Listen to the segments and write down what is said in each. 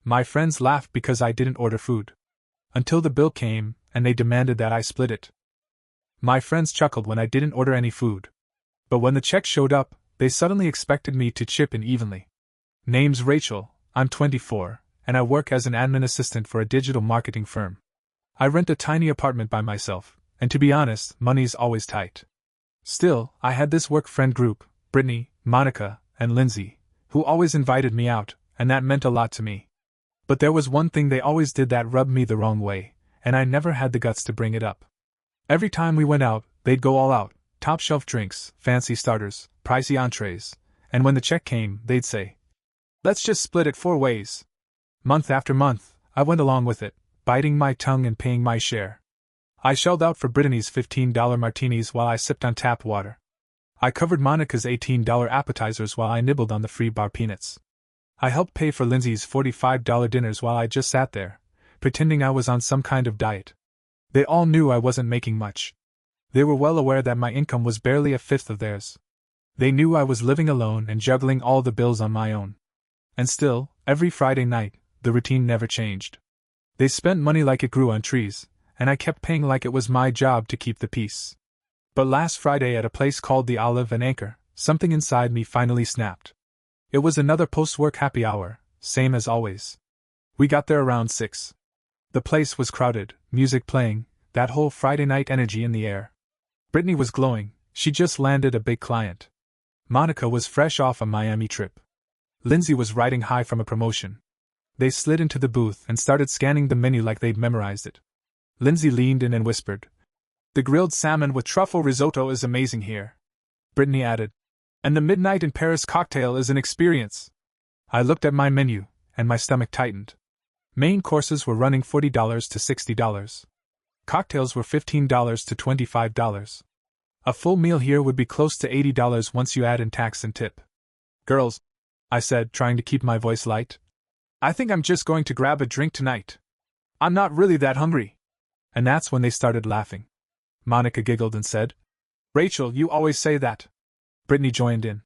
My friends laughed because I didn't order food. Until the bill came, and they demanded that I split it. My friends chuckled when I didn't order any food. But when the check showed up, they suddenly expected me to chip in evenly. Name's Rachel, I'm 24, and I work as an admin assistant for a digital marketing firm. I rent a tiny apartment by myself, and to be honest, money's always tight. Still, I had this work friend group, Brittany, Monica, and Lindsay, who always invited me out, and that meant a lot to me. But there was one thing they always did that rubbed me the wrong way, and I never had the guts to bring it up. Every time we went out, they'd go all out, top-shelf drinks, fancy starters, pricey entrees, and when the check came, they'd say, "Let's just split it 4 ways." Month after month, I went along with it, biting my tongue and paying my share. I shelled out for Brittany's $15 martinis while I sipped on tap water. I covered Monica's $18 appetizers while I nibbled on the free bar peanuts. I helped pay for Lindsay's $45 dinners while I just sat there, pretending I was on some kind of diet. They all knew I wasn't making much. They were well aware that my income was barely a fifth of theirs. They knew I was living alone and juggling all the bills on my own. And still, every Friday night, the routine never changed. They spent money like it grew on trees, and I kept paying like it was my job to keep the peace. But last Friday at a place called the Olive and Anchor, something inside me finally snapped. It was another post-work happy hour, same as always. We got there around 6. The place was crowded, music playing, that whole Friday night energy in the air. Brittany was glowing, she just landed a big client. Monica was fresh off a Miami trip. Lindsay was riding high from a promotion. They slid into the booth and started scanning the menu like they'd memorized it. Lindsay leaned in and whispered, "The grilled salmon with truffle risotto is amazing here." Brittany added, "And the Midnight in Paris cocktail is an experience." I looked at my menu, and my stomach tightened. Main courses were running $40 to $60. Cocktails were $15 to $25. A full meal here would be close to $80 once you add in tax and tip. "Girls," I said, trying to keep my voice light, "I think I'm just going to grab a drink tonight. I'm not really that hungry." And that's when they started laughing. Monica giggled and said, "Rachel, you always say that." Brittany joined in.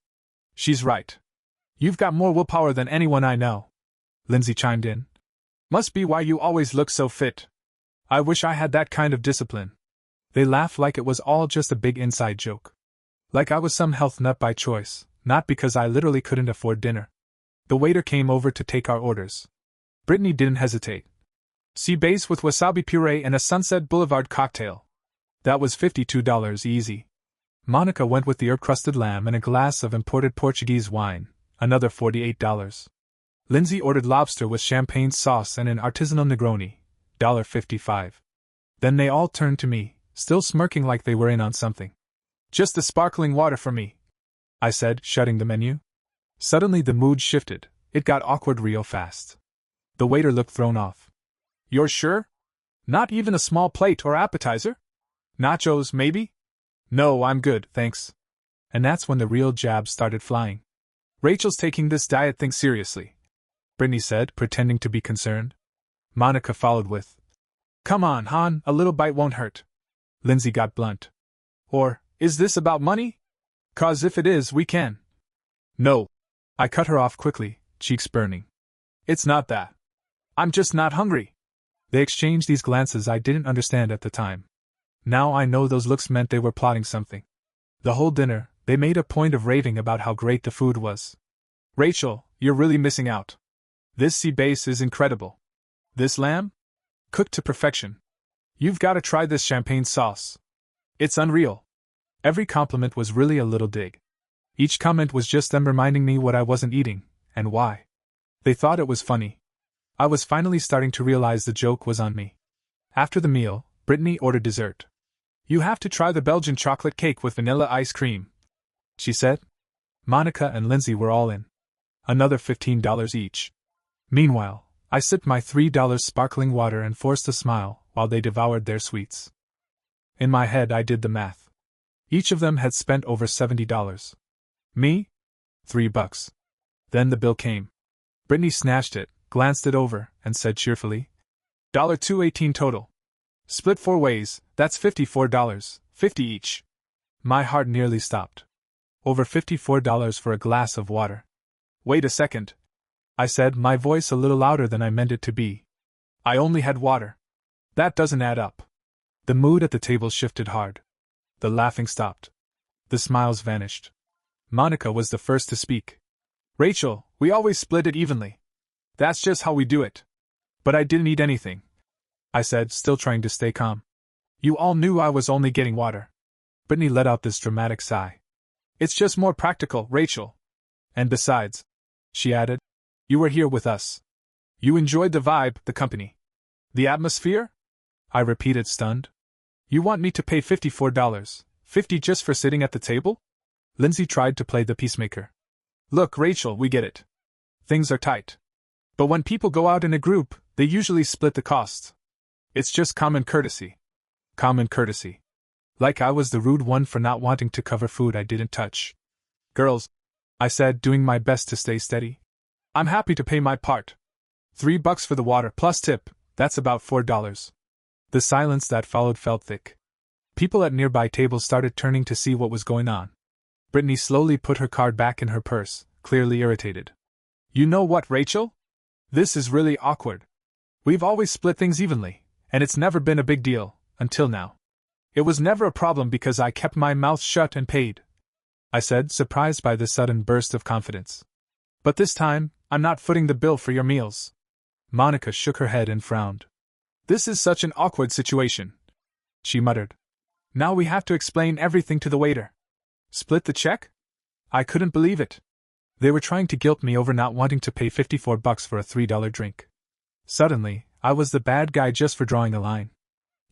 "She's right. You've got more willpower than anyone I know." Lindsay chimed in. "Must be why you always look so fit. I wish I had that kind of discipline." They laughed like it was all just a big inside joke. Like I was some health nut by choice, not because I literally couldn't afford dinner. The waiter came over to take our orders. Brittany didn't hesitate. "Sea bass with wasabi puree and a Sunset Boulevard cocktail." That was $52 easy. Monica went with the herb-crusted lamb and a glass of imported Portuguese wine, another $48. Lindsay ordered lobster with champagne sauce and an artisanal Negroni, $1.55. Then they all turned to me, still smirking like they were in on something. "Just the sparkling water for me," I said, shutting the menu. Suddenly the mood shifted, it got awkward real fast. The waiter looked thrown off. "You're sure? Not even a small plate or appetizer? Nachos, maybe?" "No, I'm good, thanks." And that's when the real jabs started flying. "Rachel's taking this diet thing seriously," Brittany said, pretending to be concerned. Monica followed with, "Come on, hon, a little bite won't hurt." Lindsay got blunt. "Or, is this about money? 'Cause if it is, we can." "No." I cut her off quickly, cheeks burning. "It's not that. I'm just not hungry." They exchanged these glances I didn't understand at the time. Now I know those looks meant they were plotting something. The whole dinner, they made a point of raving about how great the food was. "Rachel, you're really missing out. This sea bass is incredible. This lamb? Cooked to perfection. You've got to try this champagne sauce. It's unreal." Every compliment was really a little dig. Each comment was just them reminding me what I wasn't eating, and why. They thought it was funny. I was finally starting to realize the joke was on me. After the meal, Brittany ordered dessert. "You have to try the Belgian chocolate cake with vanilla ice cream," she said. Monica and Lindsay were all in. Another $15 each. Meanwhile, I sipped my $3 sparkling water and forced a smile while they devoured their sweets. In my head I did the math. Each of them had spent over $70. Me? $3. Then the bill came. Brittany snatched it, glanced it over, and said cheerfully, $218 total. Split 4 ways, that's $54, $50 each. My heart nearly stopped. Over $54 for a glass of water. Wait a second. I said, my voice a little louder than I meant it to be. I only had water. That doesn't add up. The mood at the table shifted hard. The laughing stopped. The smiles vanished. Monica was the first to speak. Rachel, we always split it evenly. That's just how we do it. But I didn't eat anything, I said, still trying to stay calm. You all knew I was only getting water. Brittany let out this dramatic sigh. It's just more practical, Rachel. And besides, she added, you were here with us. You enjoyed the vibe, the company. The atmosphere? I repeated, stunned. You want me to pay $54, $50 just for sitting at the table? Lindsay tried to play the peacemaker. Look, Rachel, we get it. Things are tight. But when people go out in a group, they usually split the costs. It's just common courtesy. Common courtesy. Like I was the rude one for not wanting to cover food I didn't touch. Girls, I said, doing my best to stay steady. I'm happy to pay my part. $3 for the water plus tip, that's about $4. The silence that followed felt thick. People at nearby tables started turning to see what was going on. Brittany slowly put her card back in her purse, clearly irritated. You know what, Rachel? This is really awkward. We've always split things evenly, and it's never been a big deal, until now. It was never a problem because I kept my mouth shut and paid, I said, surprised by this sudden burst of confidence. But this time, I'm not footing the bill for your meals. Monica shook her head and frowned. This is such an awkward situation, she muttered. Now we have to explain everything to the waiter. Split the check? I couldn't believe it. They were trying to guilt me over not wanting to pay $54 for a $3 drink. Suddenly, I was the bad guy just for drawing a line.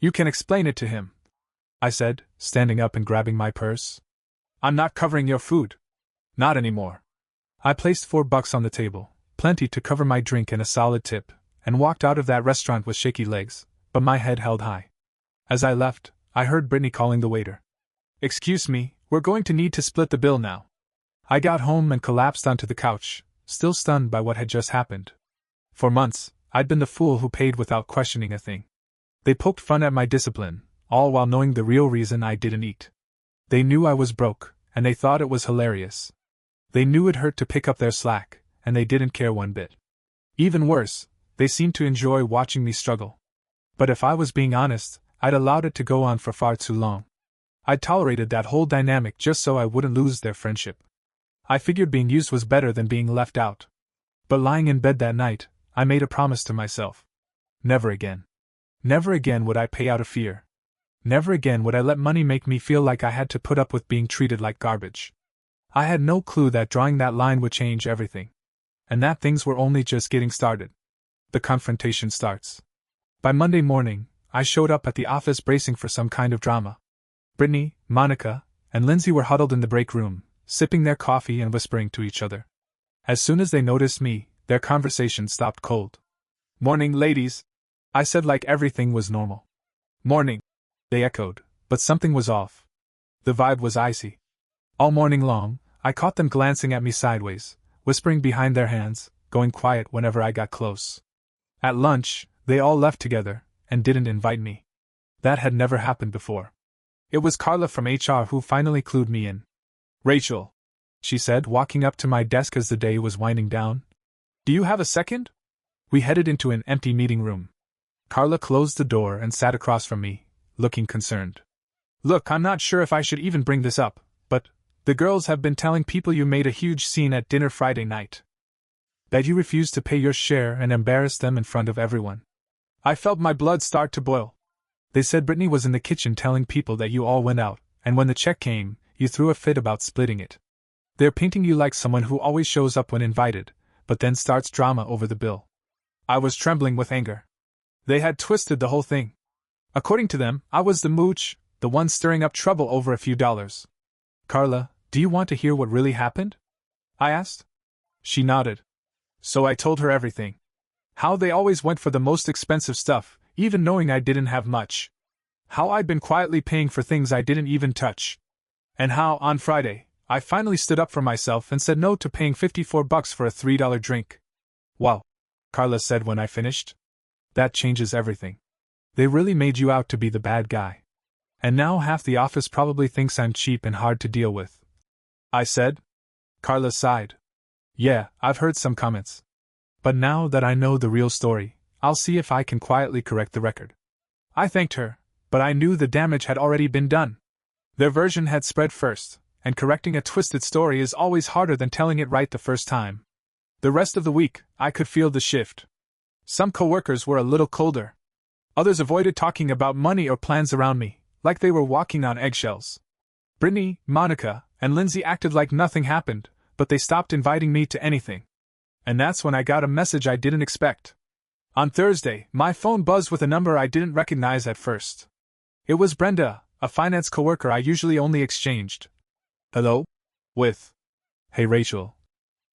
You can explain it to him, I said, standing up and grabbing my purse. I'm not covering your food. Not anymore. I placed $4 on the table, plenty to cover my drink and a solid tip, and walked out of that restaurant with shaky legs, but my head held high. As I left, I heard Brittany calling the waiter. Excuse me, we're going to need to split the bill now. I got home and collapsed onto the couch, still stunned by what had just happened. For months, I'd been the fool who paid without questioning a thing. They poked fun at my discipline, all while knowing the real reason I didn't eat. They knew I was broke, and they thought it was hilarious. They knew it hurt to pick up their slack, and they didn't care one bit. Even worse, they seemed to enjoy watching me struggle. But if I was being honest, I'd allowed it to go on for far too long. I'd tolerated that whole dynamic just so I wouldn't lose their friendship. I figured being used was better than being left out. But lying in bed that night, I made a promise to myself. Never again. Never again would I pay out of fear. Never again would I let money make me feel like I had to put up with being treated like garbage. I had no clue that drawing that line would change everything. And that things were only just getting started. The confrontation starts. By Monday morning, I showed up at the office bracing for some kind of drama. Brittany, Monica, and Lindsay were huddled in the break room, sipping their coffee and whispering to each other. As soon as they noticed me, their conversation stopped cold. Morning, ladies, I said like everything was normal. Morning, they echoed, but something was off. The vibe was icy. All morning long, I caught them glancing at me sideways, whispering behind their hands, going quiet whenever I got close. At lunch, they all left together, and didn't invite me. That had never happened before. It was Carla from HR who finally clued me in. Rachel, she said, walking up to my desk as the day was winding down. Do you have a second? We headed into an empty meeting room. Carla closed the door and sat across from me, looking concerned. Look, I'm not sure if I should even bring this up, but the girls have been telling people you made a huge scene at dinner Friday night. That you refused to pay your share and embarrassed them in front of everyone. I felt my blood start to boil. They said Brittany was in the kitchen telling people that you all went out, and when the check came, you threw a fit about splitting it. They're painting you like someone who always shows up when invited, but then starts drama over the bill. I was trembling with anger. They had twisted the whole thing. According to them, I was the mooch, the one stirring up trouble over a few dollars. Carla, do you want to hear what really happened? I asked. She nodded. So I told her everything. How they always went for the most expensive stuff, even knowing I didn't have much. How I'd been quietly paying for things I didn't even touch. And how, on Friday, I finally stood up for myself and said no to paying $54 for a $3 drink. Wow, Carla said when I finished. That changes everything. They really made you out to be the bad guy. And now half the office probably thinks I'm cheap and hard to deal with. I said. Carla sighed. Yeah, I've heard some comments. But now that I know the real story, I'll see if I can quietly correct the record. I thanked her, but I knew the damage had already been done. Their version had spread first, and correcting a twisted story is always harder than telling it right the first time. The rest of the week, I could feel the shift. Some coworkers were a little colder. Others avoided talking about money or plans around me, like they were walking on eggshells. Brittany, Monica, and Lindsay acted like nothing happened, but they stopped inviting me to anything. And that's when I got a message I didn't expect. On Thursday, my phone buzzed with a number I didn't recognize at first. It was Brenda, a finance coworker I usually only exchanged hello with. Hey Rachel.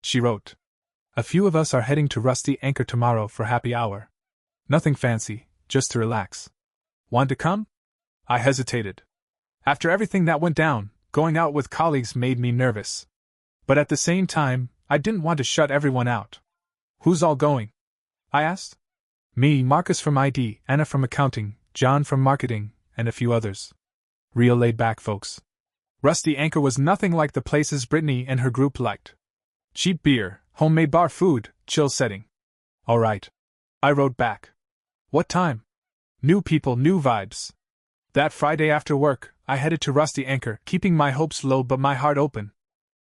She wrote. A few of us are heading to Rusty Anchor tomorrow for happy hour. Nothing fancy, just to relax. Want to come? I hesitated. After everything that went down, going out with colleagues made me nervous. But at the same time, I didn't want to shut everyone out. Who's all going? I asked. Me, Marcus from ID, Anna from accounting, John from marketing, and a few others. Real laid-back folks. Rusty Anchor was nothing like the places Brittany and her group liked. Cheap beer, homemade bar food, chill setting. All right. I wrote back. What time? New people, new vibes. That Friday after work, I headed to Rusty Anchor, keeping my hopes low but my heart open.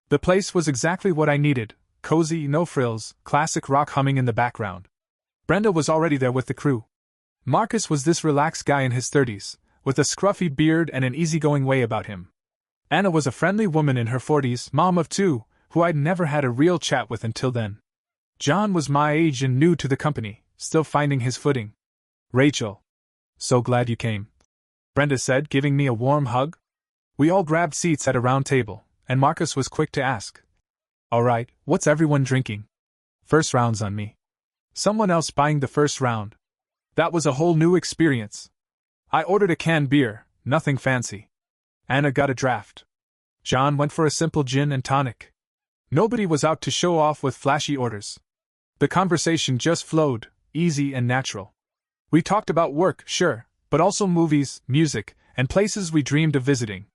The place was exactly what I needed, cozy, no frills, classic rock humming in the background. Brenda was already there with the crew. Marcus was this relaxed guy in his 30s, with a scruffy beard and an easygoing way about him. Anna was a friendly woman in her 40s, mom of 2, who I'd never had a real chat with until then. John was my age and new to the company, still finding his footing. Rachel. So glad you came, Brenda said, giving me a warm hug. We all grabbed seats at a round table, and Marcus was quick to ask. All right, what's everyone drinking? First round's on me. Someone else buying the first round. That was a whole new experience. I ordered a canned beer, nothing fancy. Anna got a draft. John went for a simple gin and tonic. Nobody was out to show off with flashy orders. The conversation just flowed, easy and natural. We talked about work, sure, but also movies, music, and places we dreamed of visiting.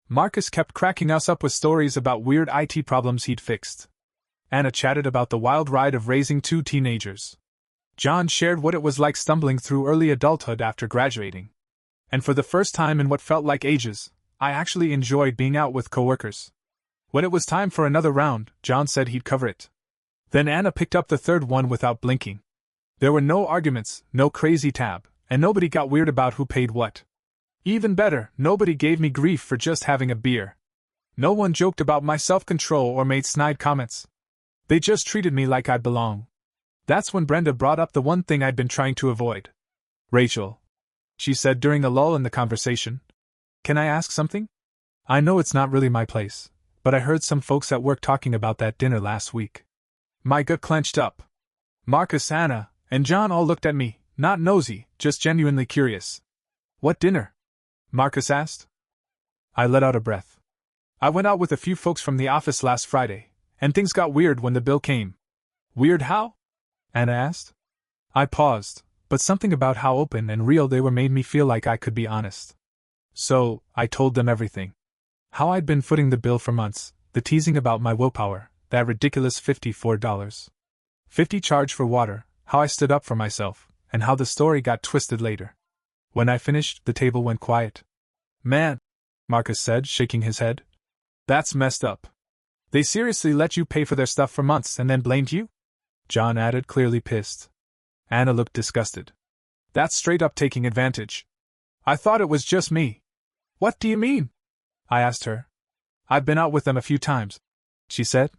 Marcus kept cracking us up with stories about weird IT problems he'd fixed. Anna chatted about the wild ride of raising 2 teenagers. John shared what it was like stumbling through early adulthood after graduating. And for the first time in what felt like ages, I actually enjoyed being out with coworkers. When it was time for another round, John said he'd cover it. Then Anna picked up the third one without blinking. There were no arguments, no crazy tab, and nobody got weird about who paid what. Even better, nobody gave me grief for just having a beer. No one joked about my self-control or made snide comments. They just treated me like I'd belong. That's when Brenda brought up the one thing I'd been trying to avoid. Rachel, she said during a lull in the conversation. Can I ask something? I know it's not really my place, but I heard some folks at work talking about that dinner last week. My gut clenched up. Marcus, Anna, and John all looked at me, not nosy, just genuinely curious. What dinner? Marcus asked. I let out a breath. I went out with a few folks from the office last Friday, and things got weird when the bill came. Weird how? Anna asked. I paused, but something about how open and real they were made me feel like I could be honest. So, I told them everything. How I'd been footing the bill for months, the teasing about my willpower, that ridiculous $54.50 charge for water, how I stood up for myself, and how the story got twisted later. When I finished, the table went quiet. Man, Marcus said, shaking his head. That's messed up. They seriously let you pay for their stuff for months and then blamed you? John added, clearly pissed. Anna looked disgusted. That's straight up taking advantage. I thought it was just me. What do you mean? I asked her. I've been out with them a few times, she said.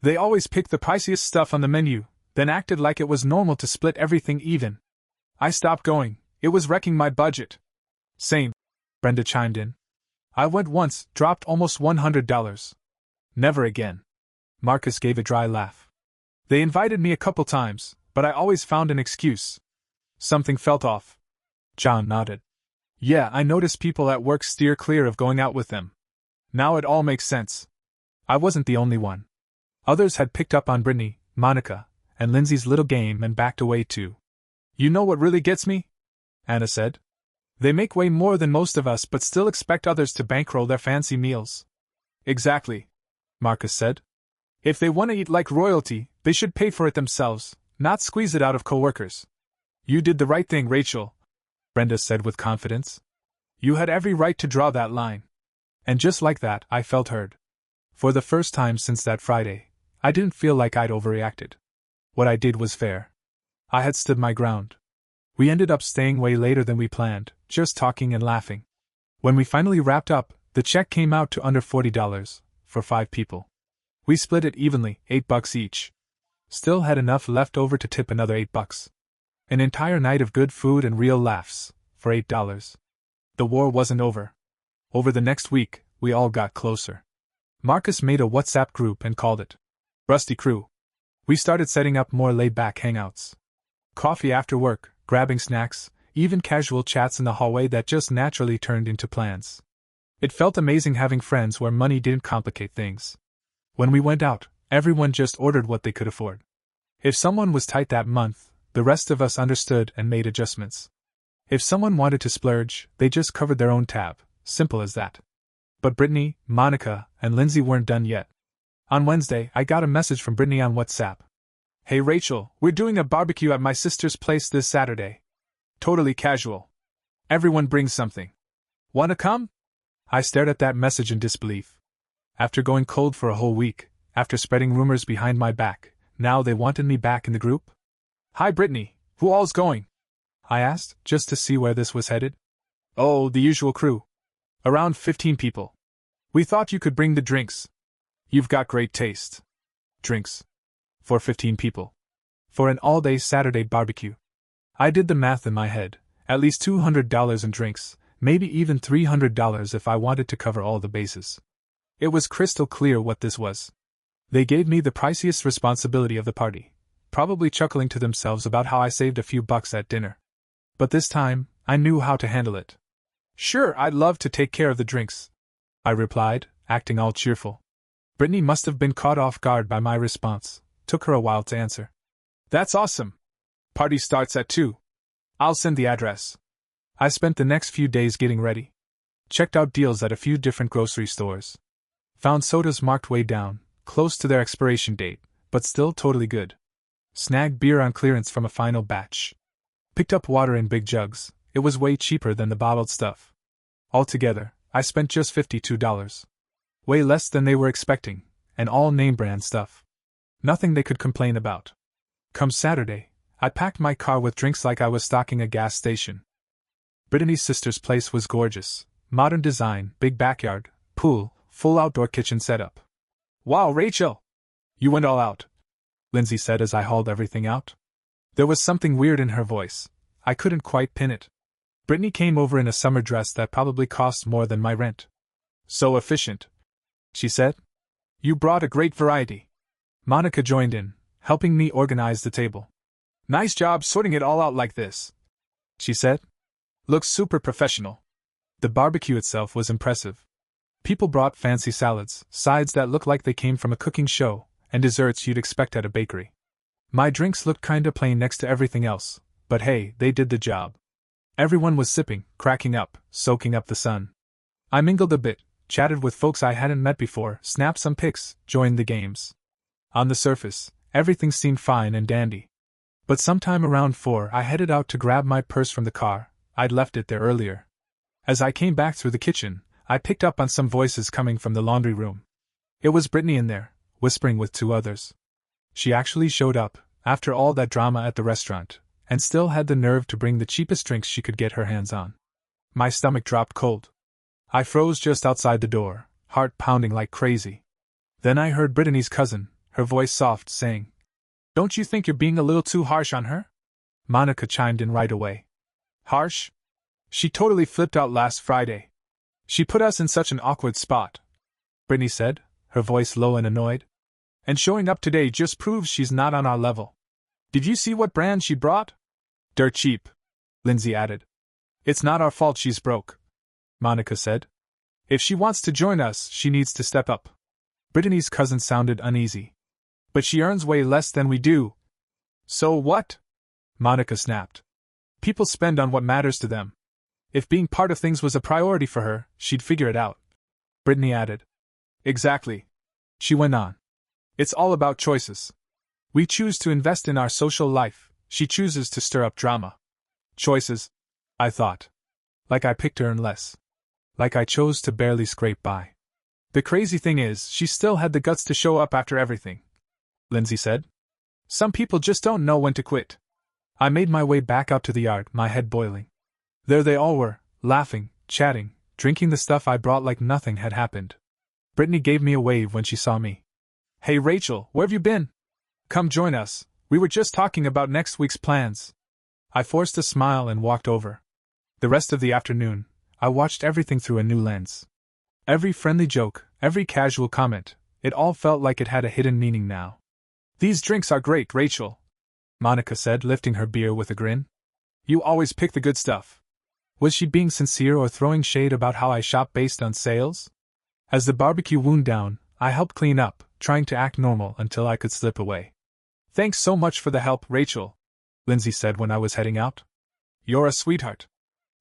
They always picked the priciest stuff on the menu, then acted like it was normal to split everything even. I stopped going, it was wrecking my budget. Same, Brenda chimed in. I went once, dropped almost $100. Never again. Marcus gave a dry laugh. They invited me a couple times, but I always found an excuse. Something felt off. John nodded. Yeah, I noticed people at work steer clear of going out with them. Now it all makes sense. I wasn't the only one. Others had picked up on Brittany, Monica, and Lindsay's little game and backed away too. You know what really gets me? Anna said. They make way more than most of us but still expect others to bankroll their fancy meals. Exactly, Marcus said. If they want to eat like royalty, they should pay for it themselves, not squeeze it out of coworkers. You did the right thing, Rachel, Brenda said with confidence. You had every right to draw that line. And just like that, I felt heard. For the first time since that Friday, I didn't feel like I'd overreacted. What I did was fair. I had stood my ground. We ended up staying way later than we planned, just talking and laughing. When we finally wrapped up, the check came out to under $40, for 5 people. We split it evenly, $8 each. Still had enough left over to tip another $8. An entire night of good food and real laughs, for $8. The war wasn't over. Over the next week, we all got closer. Marcus made a WhatsApp group and called it Rusty Crew. We started setting up more laid-back hangouts. Coffee after work, grabbing snacks, even casual chats in the hallway that just naturally turned into plans. It felt amazing having friends where money didn't complicate things. When we went out, everyone just ordered what they could afford. If someone was tight that month, the rest of us understood and made adjustments. If someone wanted to splurge, they just covered their own tab, simple as that. But Brittany, Monica, and Lindsay weren't done yet. On Wednesday, I got a message from Brittany on WhatsApp. Hey Rachel, we're doing a barbecue at my sister's place this Saturday. Totally casual. Everyone brings something. Wanna come? I stared at that message in disbelief. After going cold for a whole week, after spreading rumors behind my back, now they wanted me back in the group? Hi Brittany, who all's going? I asked, just to see where this was headed. Oh, the usual crew. Around 15 people. We thought you could bring the drinks. You've got great taste. Drinks. For 15 people. For an all-day Saturday barbecue. I did the math in my head, at least $200 in drinks, maybe even $300 if I wanted to cover all the bases. It was crystal clear what this was. They gave me the priciest responsibility of the party, probably chuckling to themselves about how I saved a few bucks at dinner. But this time, I knew how to handle it. Sure, I'd love to take care of the drinks, I replied, acting all cheerful. Brittany must have been caught off guard by my response. Took her a while to answer. That's awesome. Party starts at 2. I'll send the address. I spent the next few days getting ready. Checked out deals at a few different grocery stores. Found sodas marked way down, close to their expiration date, but still totally good. Snagged beer on clearance from a final batch. Picked up water in big jugs. It was way cheaper than the bottled stuff. Altogether, I spent just $52. Way less than they were expecting, and all name-brand stuff. Nothing they could complain about. Come Saturday, I packed my car with drinks like I was stocking a gas station. Brittany's sister's place was gorgeous. Modern design, big backyard, pool, full outdoor kitchen setup. Wow, Rachel! You went all out, Lindsay said as I hauled everything out. There was something weird in her voice. I couldn't quite pin it. Brittany came over in a summer dress that probably cost more than my rent. So efficient, she said. You brought a great variety. Monica joined in, helping me organize the table. Nice job sorting it all out like this, she said. Looks super professional. The barbecue itself was impressive. People brought fancy salads, sides that looked like they came from a cooking show, and desserts you'd expect at a bakery. My drinks looked kinda plain next to everything else, but hey, they did the job. Everyone was sipping, cracking up, soaking up the sun. I mingled a bit, chatted with folks I hadn't met before, snapped some pics, joined the games. On the surface, everything seemed fine and dandy. But sometime around 4 I headed out to grab my purse from the car. I'd left it there earlier. As I came back through the kitchen, I picked up on some voices coming from the laundry room. It was Brittany in there, whispering with 2 others. She actually showed up, after all that drama at the restaurant, and still had the nerve to bring the cheapest drinks she could get her hands on. My stomach dropped cold. I froze just outside the door, heart pounding like crazy. Then I heard Brittany's cousin, her voice soft, saying, "Don't you think you're being a little too harsh on her?" Monica chimed in right away. Harsh? She totally flipped out last Friday. She put us in such an awkward spot, Brittany said, her voice low and annoyed. And showing up today just proves she's not on our level. Did you see what brand she brought? Dirt cheap, Lindsay added. It's not our fault she's broke, Monica said. If she wants to join us, she needs to step up. Brittany's cousin sounded uneasy. But she earns way less than we do. So what? Monica snapped. People spend on what matters to them. If being part of things was a priority for her, she'd figure it out. Brittany added. Exactly. She went on. It's all about choices. We choose to invest in our social life, she chooses to stir up drama. Choices, I thought. Like I picked her and less. Like I chose to barely scrape by. The crazy thing is, she still had the guts to show up after everything. Lindsay said. Some people just don't know when to quit. I made my way back out to the yard, my head boiling. There they all were, laughing, chatting, drinking the stuff I brought like nothing had happened. Brittany gave me a wave when she saw me. Hey Rachel, where have you been? Come join us, we were just talking about next week's plans. I forced a smile and walked over. The rest of the afternoon, I watched everything through a new lens. Every friendly joke, every casual comment, it all felt like it had a hidden meaning now. These drinks are great, Rachel, Monica said, lifting her beer with a grin. You always pick the good stuff. Was she being sincere or throwing shade about how I shop based on sales? As the barbecue wound down, I helped clean up, trying to act normal until I could slip away. Thanks so much for the help, Rachel, Lindsay said when I was heading out. You're a sweetheart.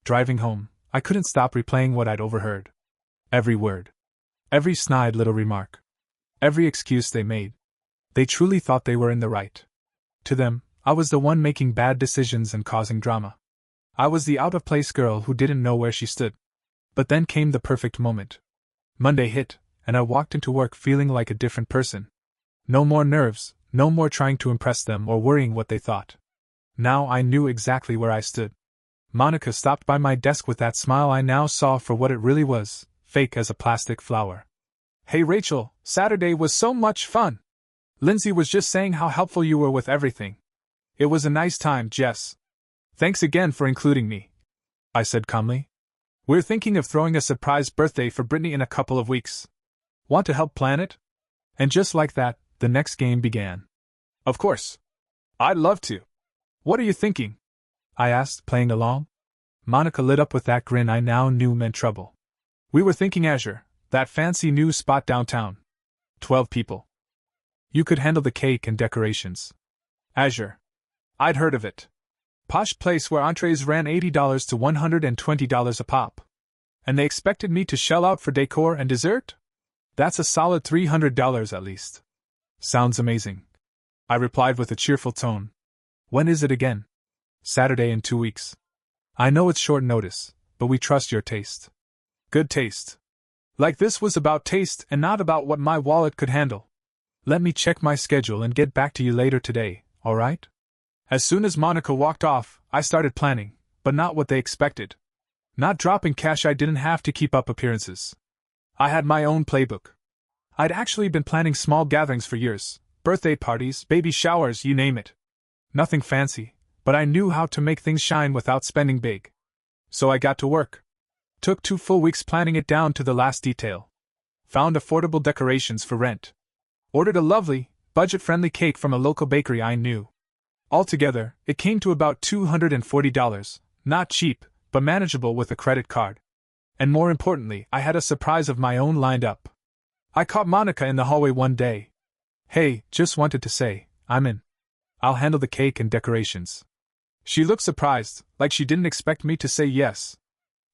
Driving home, I couldn't stop replaying what I'd overheard. Every word. Every snide little remark. Every excuse they made. They truly thought they were in the right. To them, I was the one making bad decisions and causing drama. I was the out-of-place girl who didn't know where she stood. But then came the perfect moment. Monday hit, and I walked into work feeling like a different person. No more nerves, no more trying to impress them or worrying what they thought. Now I knew exactly where I stood. Monica stopped by my desk with that smile I now saw for what it really was, fake as a plastic flower. Hey Rachel, Saturday was so much fun! Lindsay was just saying how helpful you were with everything. It was a nice time, Jess. Thanks again for including me, I said calmly. We're thinking of throwing a surprise birthday for Brittany in a couple of weeks. Want to help plan it? And just like that, the next game began. Of course. I'd love to. What are you thinking? I asked, playing along. Monica lit up with that grin I now knew meant trouble. We were thinking Azure, that fancy new spot downtown. 12 people. You could handle the cake and decorations. Azure. I'd heard of it. Posh place where entrees ran $80 to $120 a pop. And they expected me to shell out for decor and dessert? That's a solid $300 at least. Sounds amazing, I replied with a cheerful tone. When is it again? Saturday in 2 weeks. I know it's short notice, but we trust your taste. Good taste. Like this was about taste and not about what my wallet could handle. Let me check my schedule and get back to you later today, alright? As soon as Monica walked off, I started planning, but not what they expected. Not dropping cash I didn't have to keep up appearances. I had my own playbook. I'd actually been planning small gatherings for years, birthday parties, baby showers, you name it. Nothing fancy, but I knew how to make things shine without spending big. So I got to work. Took 2 full weeks planning it down to the last detail. Found affordable decorations for rent. Ordered a lovely, budget-friendly cake from a local bakery I knew. Altogether, it came to about $240, not cheap, but manageable with a credit card. And more importantly, I had a surprise of my own lined up. I caught Monica in the hallway one day. Hey, just wanted to say, I'm in. I'll handle the cake and decorations. She looked surprised, like she didn't expect me to say yes.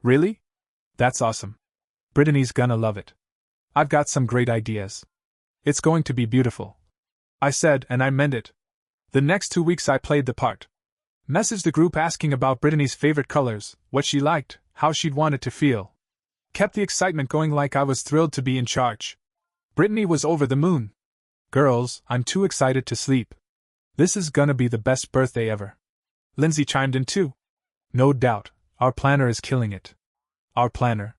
Really? That's awesome. Brittany's gonna love it. I've got some great ideas. It's going to be beautiful. I said, and I meant it. The next 2 weeks I played the part. Messaged the group asking about Brittany's favorite colors, what she liked, how she'd want it to feel. Kept the excitement going like I was thrilled to be in charge. Brittany was over the moon. Girls, I'm too excited to sleep. This is gonna be the best birthday ever. Lindsay chimed in too. No doubt, our planner is killing it. Our planner.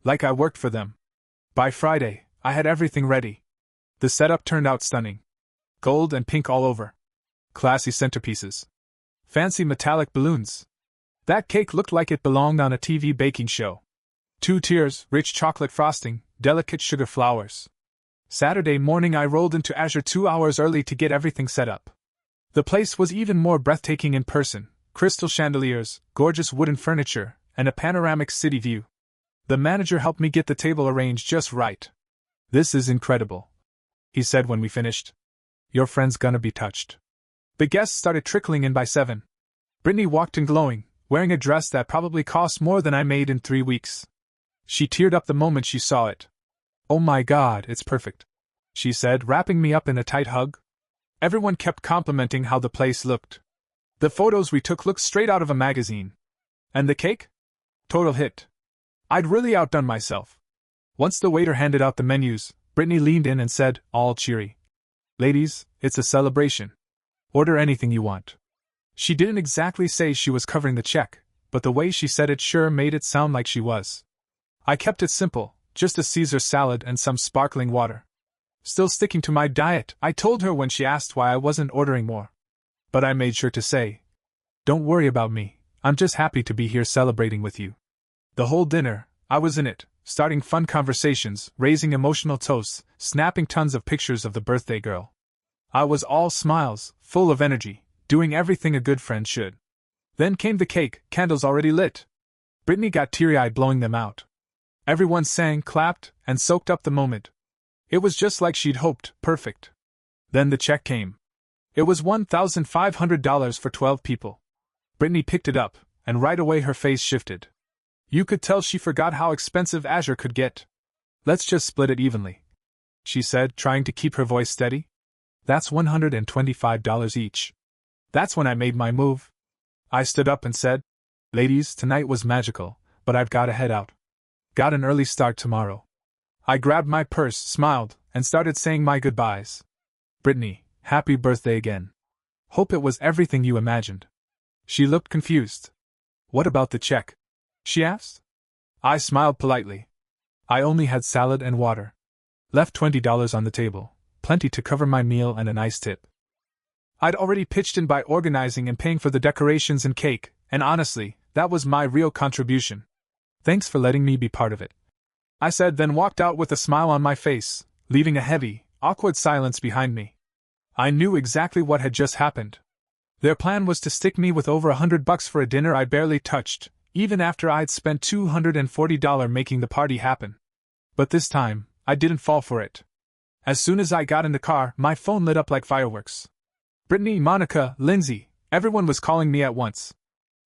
Like I worked for them. By Friday, I had everything ready. The setup turned out stunning. Gold and pink all over. Classy centerpieces. Fancy metallic balloons. That cake looked like it belonged on a TV baking show. 2 tiers, rich chocolate frosting, delicate sugar flowers. Saturday morning I rolled into Azure 2 hours early to get everything set up. The place was even more breathtaking in person, crystal chandeliers, gorgeous wooden furniture, and a panoramic city view. The manager helped me get the table arranged just right. This is incredible, he said when we finished. Your friend's gonna be touched. The guests started trickling in by 7. Brittany walked in glowing, wearing a dress that probably cost more than I made in 3 weeks. She teared up the moment she saw it. Oh my God, it's perfect, she said, wrapping me up in a tight hug. Everyone kept complimenting how the place looked. The photos we took looked straight out of a magazine. And the cake? Total hit. I'd really outdone myself. Once the waiter handed out the menus, Brittany leaned in and said, all cheery, "Ladies, it's a celebration. Order anything you want." She didn't exactly say she was covering the check, but the way she said it sure made it sound like she was. I kept it simple, just a Caesar salad and some sparkling water. Still sticking to my diet, I told her when she asked why I wasn't ordering more. But I made sure to say, "Don't worry about me, I'm just happy to be here celebrating with you." The whole dinner, I was in it, starting fun conversations, raising emotional toasts, snapping tons of pictures of the birthday girl. I was all smiles, full of energy, doing everything a good friend should. Then came the cake, candles already lit. Brittany got teary-eyed blowing them out. Everyone sang, clapped, and soaked up the moment. It was just like she'd hoped, perfect. Then the check came. It was $1,500 for 12 people. Brittany picked it up, and right away her face shifted. You could tell she forgot how expensive Azure could get. "Let's just split it evenly," she said, trying to keep her voice steady. "That's $125 each." That's when I made my move. I stood up and said, "Ladies, tonight was magical, but I've got to head out. Got an early start tomorrow." I grabbed my purse, smiled, and started saying my goodbyes. "Brittany, happy birthday again. Hope it was everything you imagined." She looked confused. "What about the check?" she asked. I smiled politely. I only had salad and water. Left $20 on the table, plenty to cover my meal and a nice tip. I'd already pitched in by organizing and paying for the decorations and cake, and honestly, that was my real contribution. "Thanks for letting me be part of it," I said, then walked out with a smile on my face, leaving a heavy, awkward silence behind me. I knew exactly what had just happened. Their plan was to stick me with over $100 for a dinner I barely touched, even after I'd spent $240 making the party happen. But this time, I didn't fall for it. As soon as I got in the car, my phone lit up like fireworks. Brittany, Monica, Lindsay, everyone was calling me at once.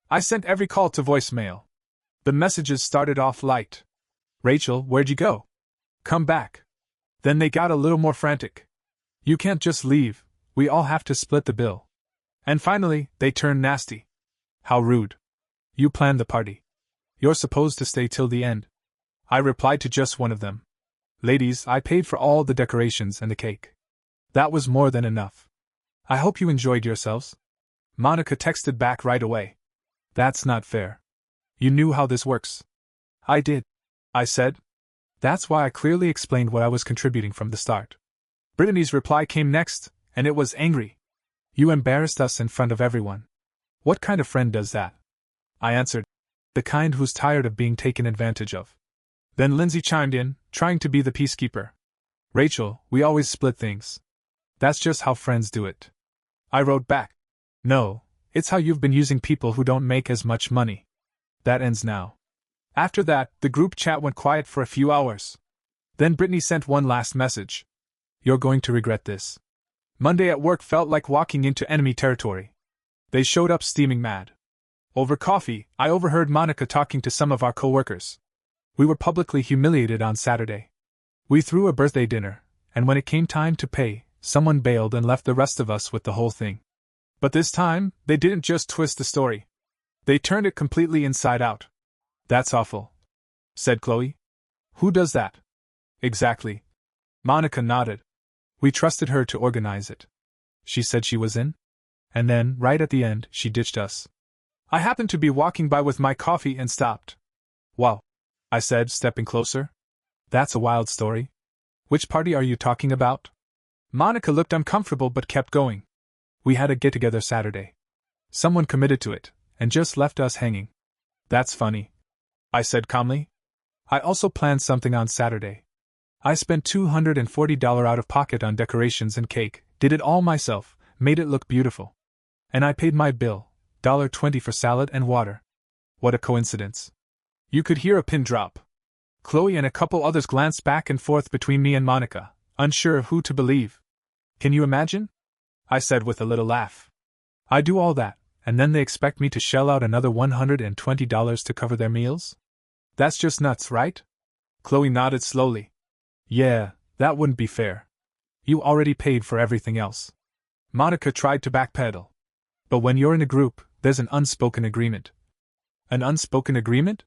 I sent every call to voicemail. The messages started off light. "Rachel, where'd you go? Come back." Then they got a little more frantic. "You can't just leave, we all have to split the bill." And finally, they turned nasty. "How rude. You planned the party. You're supposed to stay till the end." I replied to just one of them. "Ladies, I paid for all the decorations and the cake. That was more than enough. I hope you enjoyed yourselves." Monica texted back right away. "That's not fair. You knew how this works." "I did," I said. "That's why I clearly explained what I was contributing from the start." Brittany's reply came next, and it was angry. "You embarrassed us in front of everyone. What kind of friend does that?" I answered, "The kind who's tired of being taken advantage of." Then Lindsay chimed in, trying to be the peacekeeper. "Rachel, we always split things. That's just how friends do it." I wrote back, "No, it's how you've been using people who don't make as much money. That ends now." After that, the group chat went quiet for a few hours. Then Brittany sent one last message. "You're going to regret this." Monday at work felt like walking into enemy territory. They showed up steaming mad. Over coffee, I overheard Monica talking to some of our coworkers. We were publicly humiliated on Saturday. We threw a birthday dinner, and when it came time to pay, someone bailed and left the rest of us with the whole thing. But this time, they didn't just twist the story. They turned it completely inside out. "That's awful," said Chloe. "Who does that?" "Exactly." Monica nodded. "We trusted her to organize it. She said she was in. And then, right at the end, she ditched us." I happened to be walking by with my coffee and stopped. "Wow," I said, stepping closer. "That's a wild story. Which party are you talking about?" Monica looked uncomfortable but kept going. "We had a get-together Saturday. Someone committed to it, and just left us hanging." "That's funny," I said calmly. "I also planned something on Saturday. I spent $240 out of pocket on decorations and cake, did it all myself, made it look beautiful. And I paid my bill, $1.20 for salad and water. What a coincidence." You could hear a pin drop. Chloe and a couple others glanced back and forth between me and Monica, unsure of who to believe. "Can you imagine?" I said with a little laugh. "I do all that, and then they expect me to shell out another $120 to cover their meals? That's just nuts, right?" Chloe nodded slowly. "Yeah, that wouldn't be fair. You already paid for everything else." Monica tried to backpedal. But when you're in a group, there's an unspoken agreement. An unspoken agreement?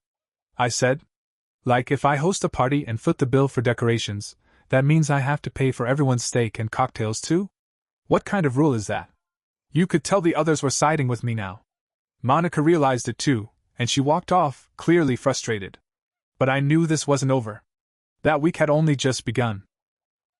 I said. Like if I host a party and foot the bill for decorations, that means I have to pay for everyone's steak and cocktails too? What kind of rule is that? You could tell the others were siding with me now. Monica realized it too, and she walked off, clearly frustrated. But I knew this wasn't over. That week had only just begun.